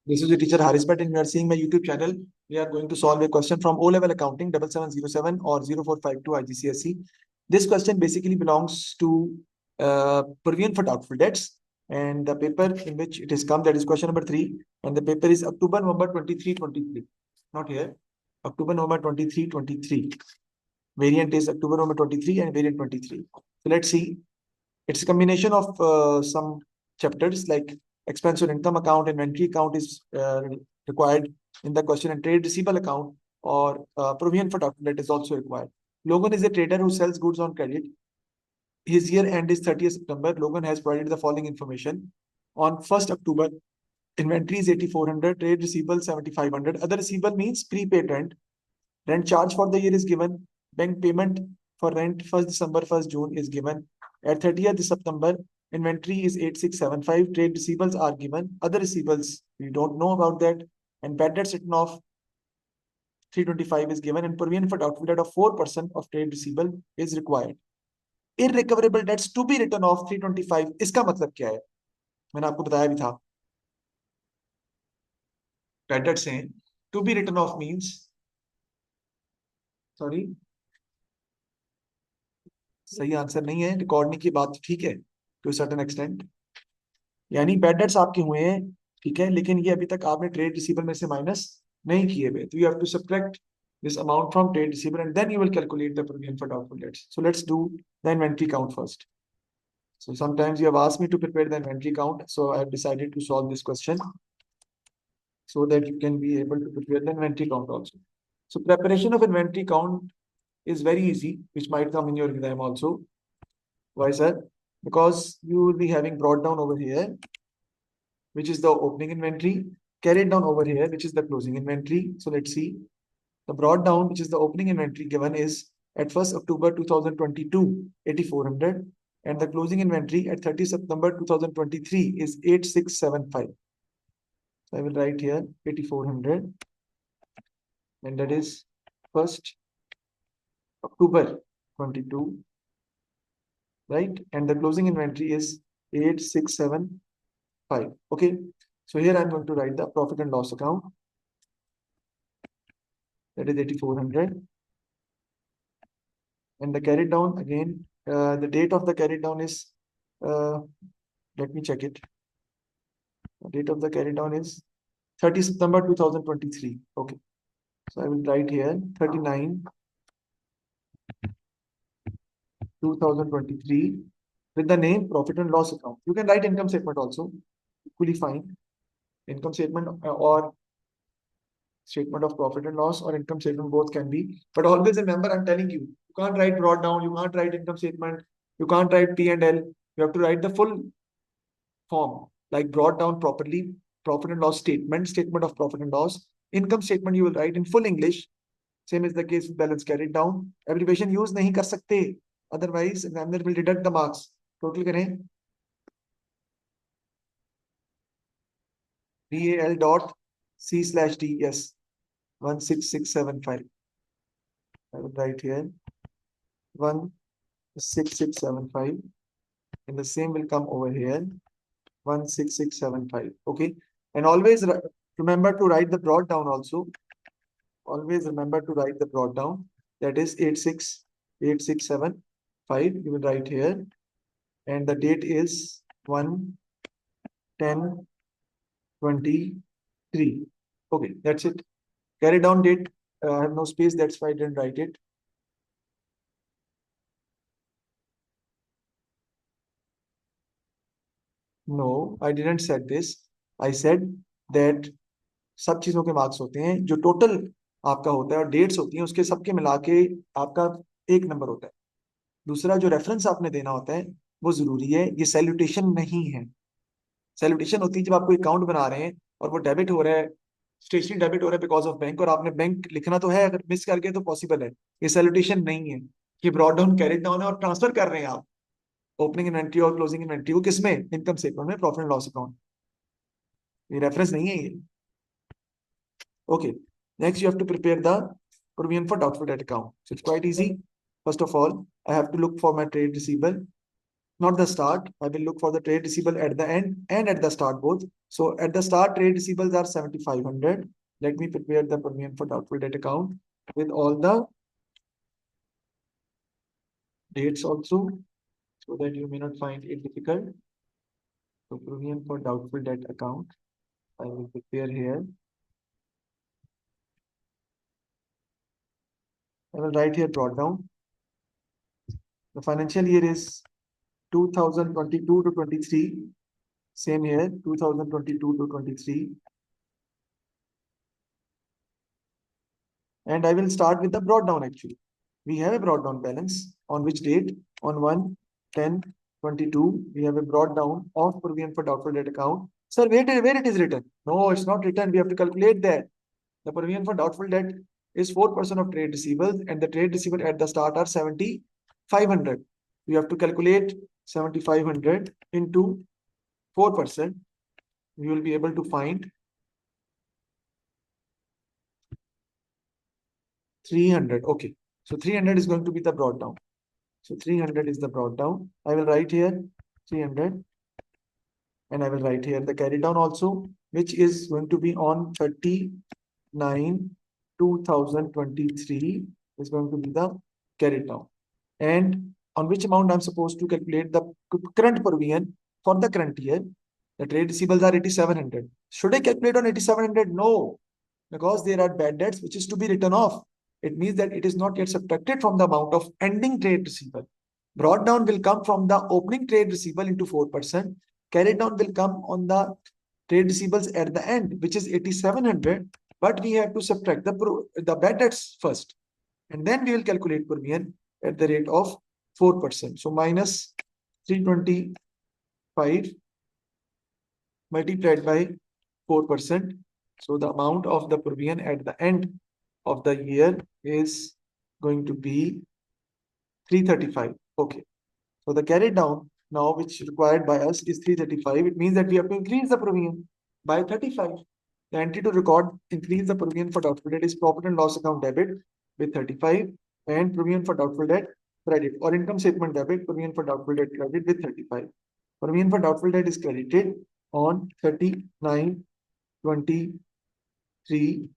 This is your teacher Haris Bhatt, and you are seeing my YouTube channel. We are going to solve a question from O-level accounting 7707 or 0452 IGCSE. This question basically belongs to provision for doubtful debts, and the paper in which it has come, that is question number 3, and the paper is October November 23-23. Not here. October November 23-23. Variant is October November 23 and variant 23. So let's see. It's a combination of some chapters like expense on income account, inventory account is required in the question, and trade receivable account or provision for doubtful debt is also required. Logan is a trader who sells goods on credit. His year end is 30th September. Logan has provided the following information. On 1st October, inventory is 8,400, trade receivable 7,500. Other receivable means prepaid rent. Rent charge for the year is given. Bank payment for rent 1st December, 1st June is given. At 30th September, inventory is 8675. Trade receivables are given. Other receivables, we don't know about that. And bad debt written off 325 is given. And provision for doubtful debt of 4% of trade receivable is required. Irrecoverable debts to be written off 325. इसका मतलब क्या है? मैंने आपको बताया भी था. Bad debts हैं. To be written off means, sorry, सही आंसर नहीं है. रिकॉर्डिंग की बात ठीक है टू सर्टेन एक्सटेंट, यानी बैड डेट्स आपके हुए हैं, ठीक है, लेकिन ये अभी तक आपने ट्रेड रिसीवेबल में से माइनस नहीं किए हुए. तो you have to subtract this amount from trade receivable, and then you will calculate the provision for doubtful debts. So let's do the inventory count first. So sometimes you have asked me to prepare the inventory count, so I have decided to solve this question so that you can be able to prepare the inventory count also. So preparation of inventory count is very easy, which might come in your exam also. Why, sir? Because you will be having brought down over here, which is the opening inventory, carried down over here, which is the closing inventory. So let's see. The brought down, which is the opening inventory given, is at 1st October 2022, 8,400. And the closing inventory at 30 September 2023 is 8,675. So I will write here 8,400. And that is 1st October 22. Right? And the closing inventory is 8,675. Okay. So here I'm going to write the profit and loss account. That is 8,400. And the carried down again, the date of the carried down is, let me check it. The date of the carried down is 30 September 2023. Okay. So I will write here 39 2023 with the name profit and loss account. You can write income statement also, equally fine. Income statement or statement of profit and loss or income statement, both can be. But always remember, I'm telling you, you can't write brought down, you can't write income statement, you can't write P&L. You have to write the full form, like brought down properly, profit and loss statement, statement of profit and loss. Income statement you will write in full English. Same is the case with balance carried down. Abbreviation use नहीं कर सकते, otherwise examiner will deduct the marks. Total करें BAL dot C/D, yes, 16675. I will write here 16675, and the same will come over here 16675. Okay, and always remember to write the brought down also. Always remember to write the brought down, that is 868,675. You will write here, and the date is 1/10/23. Okay, that's it. Carry down date, I have no space, that's why I didn't write it. No, I didn't said this. I said that सब चीजों के marks होते हैं, जो total आपका होता है और डेट्स होती हैं, उसके सबके मिला के आपका एक नंबर होता है. दूसरा जो रेफरेंस आपने देना होता है वो जरूरी है. ये सैल्यूटेशन नहीं है. सैल्यूटेशन होती है जब आप कोई अकाउंट बना रहे हैं और वो डेबिट हो रहा है, स्टेशनरी डेबिट हो रहा है बिकॉज ऑफ बैंक, और आपने बैंक लिखना तो है, अगर मिस करके तो पॉसिबल है. ये सैल्यूटेशन नहीं है. ये ब्रॉड डाउन कैरिड डाउन है और ट्रांसफर कर रहे हैं आप ओपनिंग इन्वेंट्री और क्लोजिंग इन्वेंट्री को किसमें, इनकम स्टेटमेंट में, प्रॉफिट एंड लॉस अकाउंट. ये रेफरेंस नहीं है ये. Okay, next you have to prepare the provision for doubtful debt account. So it's quite easy. First of all, I have to look for my trade receivable. not the start. I will look for the trade receivable at the end and at the start both. So at the start, trade receivables are 7,500. Let me prepare the provision for doubtful debt account with all the dates also, so that you may not find it difficult. So provision for doubtful debt account, I will prepare here. I will write here drawdown. The financial year is 2022 to 23. Same here, 2022 to 23. And I will start with the brought down actually. We have a brought down balance on which date? On 1/10/22. We have a brought down of provision for doubtful debt account. Sir, where it is written? No, it's not written. We have to calculate that. The provision for doubtful debt is 4% of trade receivables, and the trade receivables at the start are 7,500. We have to calculate 7,500 into 4%. We will be able to find 300. Okay. So 300 is going to be the brought down. So 300 is the brought down. I will write here 300. And I will write here the carry down also, which is going to be on 39/2023 is going to be the carry down. And on which amount I'm supposed to calculate the current provision for the current year. The trade receivables are 8,700. Should I calculate on 8,700? No, because there are bad debts which is to be written off. It means that it is not yet subtracted from the amount of ending trade receivable. Brought down will come from the opening trade receivable into 4%. Carried down will come on the trade receivables at the end, which is 8,700. But we have to subtract the bad debts first. And then we will calculate provision at the rate of 4%. So minus 325 multiplied by 4%. So the amount of the provision at the end of the year is going to be 335. Okay. So the carried down now, which is required by us, is 335. It means that we have to increase the provision by 35. The entry to record increase the provision for doubtful debt is profit and loss account debit with 35 and provision for doubtful debt credit, or income statement debit, provision for doubtful debt credit with 35. Provision for doubtful debt is credited on 39/23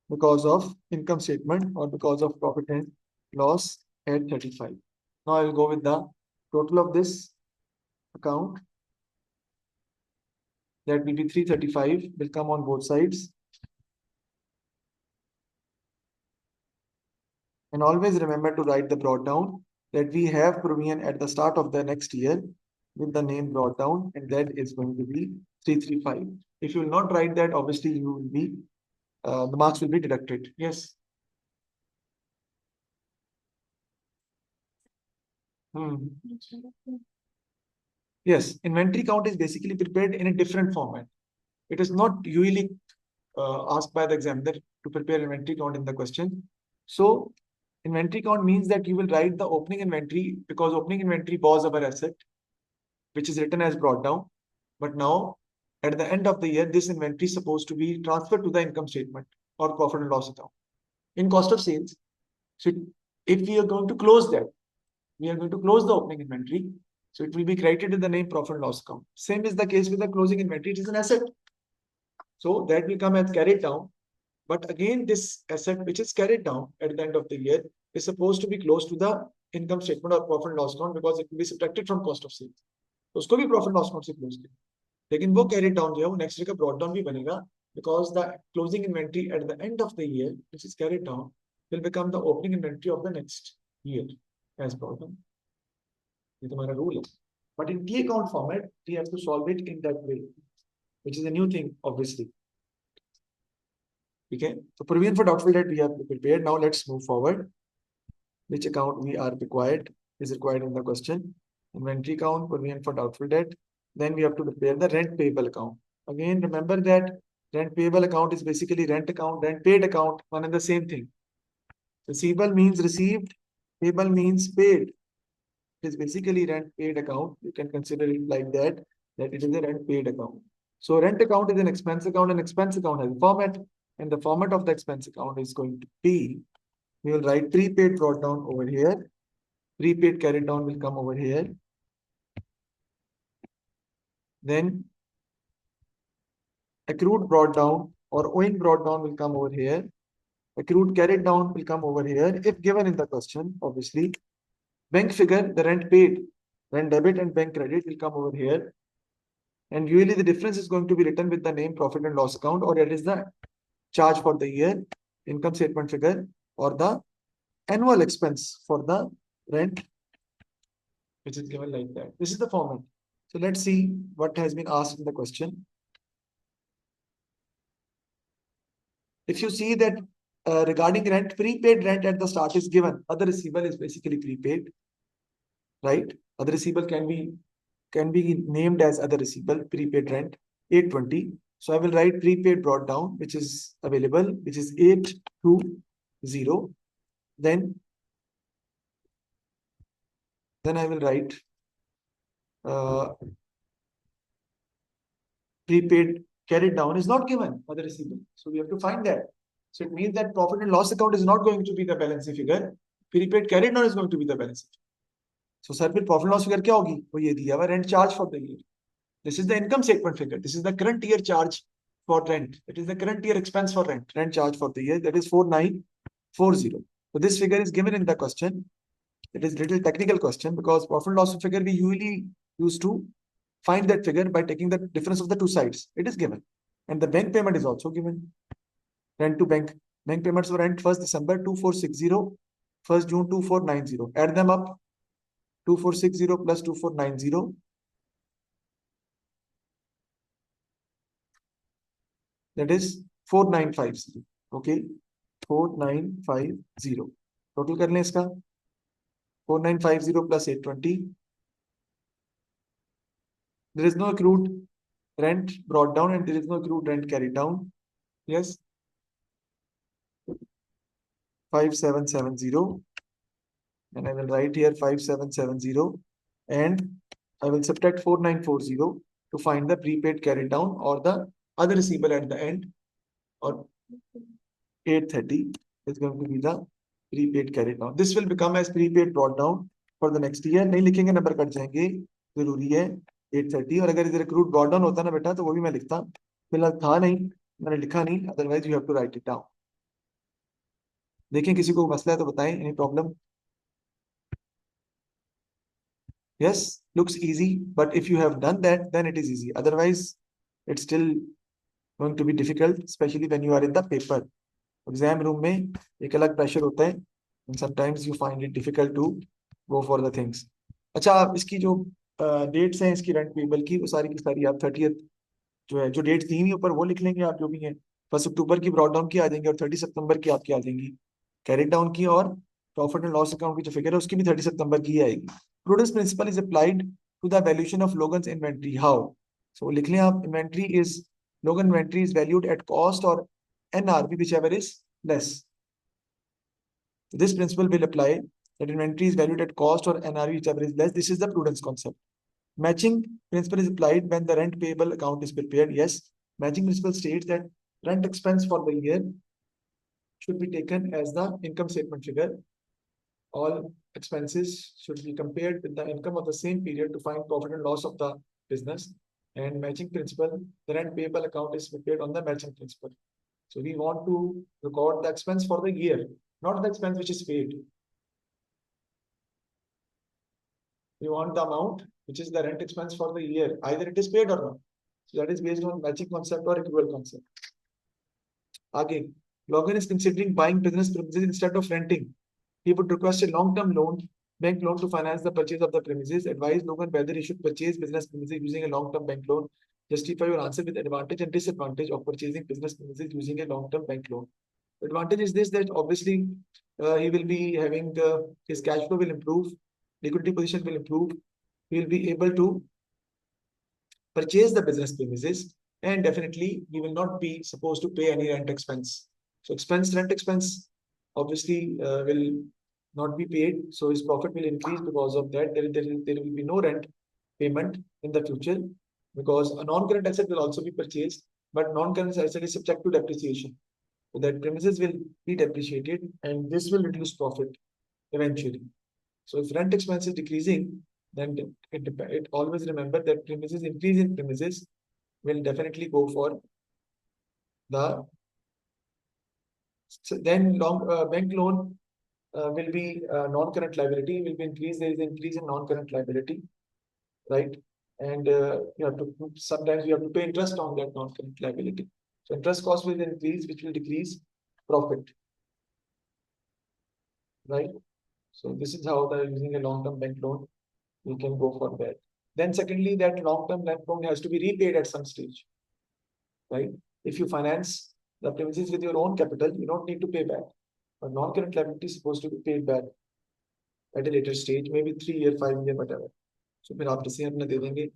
because of income statement or because of profit and loss at 35. Now I will go with the total of this account. That will be 335, will come on both sides. And always remember to write the brought down, that we have provision at the start of the next year with the name brought down, and that is going to be 335. If you will not write that, obviously you will be the marks will be deducted. Yes. Yes, inventory count is basically prepared in a different format. It is not usually asked by the examiner to prepare inventory count in the question. So inventory count means that you will write the opening inventory, because opening inventory was our asset, which is written as brought down. But now at the end of the year, this inventory is supposed to be transferred to the income statement or profit and loss account in cost of sales. So if we are going to close that, we are going to close the opening inventory. So it will be credited in the name profit and loss account. Same is the case with the closing inventory. It is an asset. So that will come as carried down. But again, this asset which is carried down at the end of the year is supposed to be close to the income statement or profit and loss account, because it will be subtracted from cost of sales. तो उसको भी profit and loss account से close करें. लेकिन वो carried down जो है वो next year का brought down भी बनेगा, because the closing inventory at the end of the year, which is carried down, will become the opening inventory of the next year as brought down. ये तुम्हारा rule है. But in key account format, we have to solve it in that way, which is a new thing, obviously. Okay, so provision for doubtful debt we have prepared. Now let's move forward. Which account we are required is required in the question. Inventory account, provision for doubtful debt. Then we have to prepare the rent payable account. Again, remember that rent payable account is basically rent account, rent paid account, one and the same thing. Receivable means received, payable means paid. It is basically rent paid account. You can consider it like that it is a rent paid account. So rent account is an expense account, and expense account has a format, and the format of the expense account is going to be, we will write prepaid brought down over here, prepaid carried down will come over here, Then accrued brought down or owing brought down will come over here. Accrued carried down will come over here if given in the question, obviously. Bank figure, the rent paid, rent debit and bank credit will come over here. And usually the difference is going to be written with the name profit and loss account, or it is the charge for the year, income statement figure, or the annual expense for the rent, which is given like that. This is the format. So let's see what has been asked in the question. If you see that regarding rent, prepaid rent at the start is given. Other receivable is basically prepaid, right? Other receivable can be named as other receivable, prepaid rent, 820. So I will write prepaid brought down, which is available, which is 820. Then I will write prepaid carried down is not given, other receivable. So we have to find that. So it means that profit and loss account is not going to be the balancing figure. Prepaid carried down is going to be the balancing figure. So sir, फिर profit and loss figure क्या होगी? वो ये दिया हुआ rent charge for the year. This is the income statement figure. This is the current year charge for rent. It is the current year expense for rent. Rent charge for the year, that is 4940. So this figure is given in the question. It is little technical question because profit and loss figure we usually use to find that figure by taking the difference of the two sides. It is given. And the bank payment is also given. Rent to bank. Bank payments for rent 1st December 2460, 1st June 2490. Add them up. 2460 plus 2490. That is 4950. Okay. 4950. Total कर लें इसका. 4950 plus 820. There is no accrued rent brought down and there is no accrued rent carried down. Yes. 5770. And I will write here 5770. And I will subtract 4940 to find the prepaid carried down or the other receivable at the end. Or 830 is going to be the prepaid carried down. This will become as prepaid brought down for the next year. नहीं लिखेंगे, number cut जाएंगे, जरूरी है 830. और अगर इधर accrued brought down होता ना बेटा तो वो भी मैं लिखता, फिलहाल था नहीं, मैंने लिखा नहीं. Otherwise you have to write it down. देखें किसी को मसला है तो बताएं. Any problem? Yes, looks easy, but if you have done that, then it is easy. Otherwise, it's still going to be difficult, especially when you are in the paper. Exam room में एक अलग pressure होता है, and sometimes you find it difficult to go for the things. अच्छा, आप इसकी जो dates हैं इसकी rent payable की, वो सारी की सारी आप 30th जो है, जो dates दी हुई ऊपर वो लिख लेंगे आप जो भी हैं. 1 अक्टूबर की ब्रॉड डाउन की आ जाएंगी और 30 सितंबर की आपकी आ जाएंगी कैरिड डाउन की, और प्रॉफिट एंड लॉस अकाउंट की जो फिगर है उसकी भी 30 सितंबर की आएगी. Prudence principle is applied to the valuation of Logan's inventory. How? So लिख लें आप, inventory is, Logan inventory is valued at cost और NRV whichever is less. This principle will apply that inventory is valued at cost or NRV whichever is less. This is the prudence concept. Matching principle is applied when the rent payable account is prepared. Yes, matching principle states that rent expense for the year should be taken as the income statement figure. All expenses should be compared with the income of the same period to find profit and loss of the business. And matching principle, the rent payable account is prepared on the matching principle. So we want to record the expense for the year, not the expense which is paid. We want the amount which is the rent expense for the year, either it is paid or not. So that is based on matching concept or accrual concept. Again, Logan is considering buying business premises instead of renting. He would request a long-term loan, bank loan, to finance the purchase of the premises. Advise Logan whether he should purchase business premises using a long-term bank loan. Justify your answer with advantage and disadvantage of purchasing business premises using a long-term bank loan. Advantage is this, that obviously he will be having his cash flow will improve, liquidity position will improve, he will be able to purchase the business premises, and definitely he will not be supposed to pay any rent expense. So rent expense obviously will not be paid, so his profit will increase because of that. There will be no rent payment in the future, because a non-current asset will also be purchased, but non-current asset is subject to depreciation. So that premises will be depreciated and this will reduce profit eventually. So if rent expense is decreasing, then it always remember that premises increase in premises will definitely go for the then long bank loan will be non-current liability will be increased. There is an increase in non-current liability, right? And you have to sometimes you have to pay interest on that non-current liability. So interest cost will increase, which will decrease profit, right? So this is how the using a long-term bank loan we can go for that. Then secondly, that long-term bank loan has to be repaid at some stage, right? If you finance the premises with your own capital, you don't need to pay back. But non-current liability is supposed to be paid back at a later stage, maybe 3 year, 5 year, whatever. So फिर आप जैसे अपने दे देंगे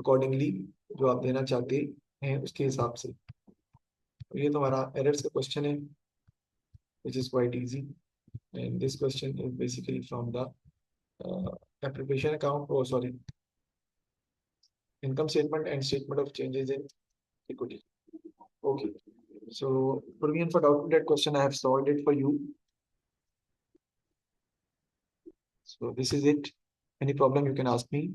accordingly जो आप देना चाहते हैं उसके हिसाब से. तो ये तो हमारा errors का question है, which is quite easy. And this question is basically from the appropriation account, oh sorry, income statement and statement of changes in equity. Okay. So provision for doubtful debt question, I have solved it for you. So this is it. Any problem you can ask me.